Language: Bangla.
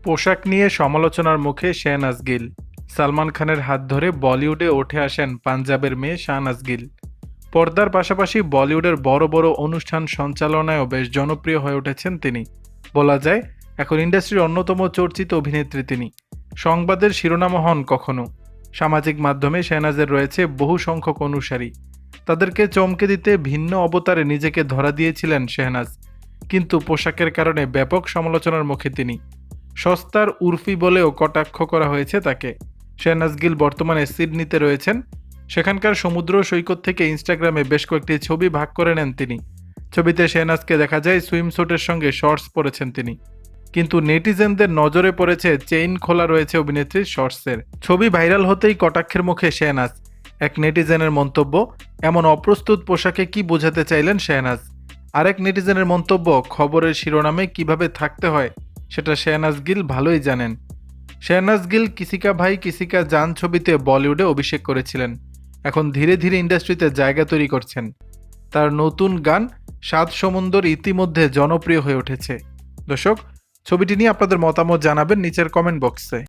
পোশাক নিয়ে সমালোচনার মুখে শেহনাজ গিল। সালমান খানের হাত ধরে বলিউডে উঠে আসেন পাঞ্জাবের মেয়ে শাহনাজ গিল। পর্দার পাশাপাশি বলিউডের বড় বড় অনুষ্ঠান সঞ্চালনায়ও বেশ জনপ্রিয় হয়ে উঠেছেন তিনি। বলা যায় এখন ইন্ডাস্ট্রির অন্যতম চর্চিত অভিনেত্রী তিনি। সংবাদের শিরোনামও হন কখনো। সামাজিক মাধ্যমে শেহনাজের রয়েছে বহু সংখ্যক অনুসারী। তাদেরকে চমকে দিতে ভিন্ন অবতারে নিজেকে ধরা দিয়েছিলেন শেহনাজ, কিন্তু পোশাকের কারণে ব্যাপক সমালোচনার মুখে তিনি। সস্তার উর্ফি বলেও কটাক্ষ করা হয়েছে তাকে। শেহনাজ গিল বর্তমানে সিডনিতে রয়েছেন। সেখানকার সমুদ্র সৈকত থেকে ইনস্টাগ্রামে বেশ কয়েকটি ছবি ভাগ করে নেন তিনি। ছবিতে শেহনাজকে দেখা যায় সুইমস্যুটের সঙ্গে শর্টস পরেছেন তিনি, কিন্তু নেটিজেনদের নজরে পড়েছে চেইন খোলা রয়েছে অভিনেত্রীর শর্টসের। ছবি ভাইরাল হতেই কটাক্ষের মুখে শেহনাজ। এক নেটিজেনের মন্তব্য, এমন অপ্রস্তুত পোশাকে কি বোঝাতে চাইলেন শেহনাজ। আরেক নেটিজেনের মন্তব্য, খবরের শিরোনামে কিভাবে থাকতে হয় সেটা শেহনাজ গিল ভালোই জানেন। শেহনাজ গিল কিসিকা ভাই কিসিকা জান ছবিতে বলিউডে অভিষেক করেছিলেন। এখন ধীরে ধীরে ইন্ডাস্ট্রিতে জায়গা তৈরি করছেন। তার নতুন গান সাত সমুন্দর ইতিমধ্যে জনপ্রিয় হয়ে উঠেছে। দর্শক, ছবিটি নিয়ে আপনাদের মতামত জানাবেন নিচের কমেন্ট বক্সে।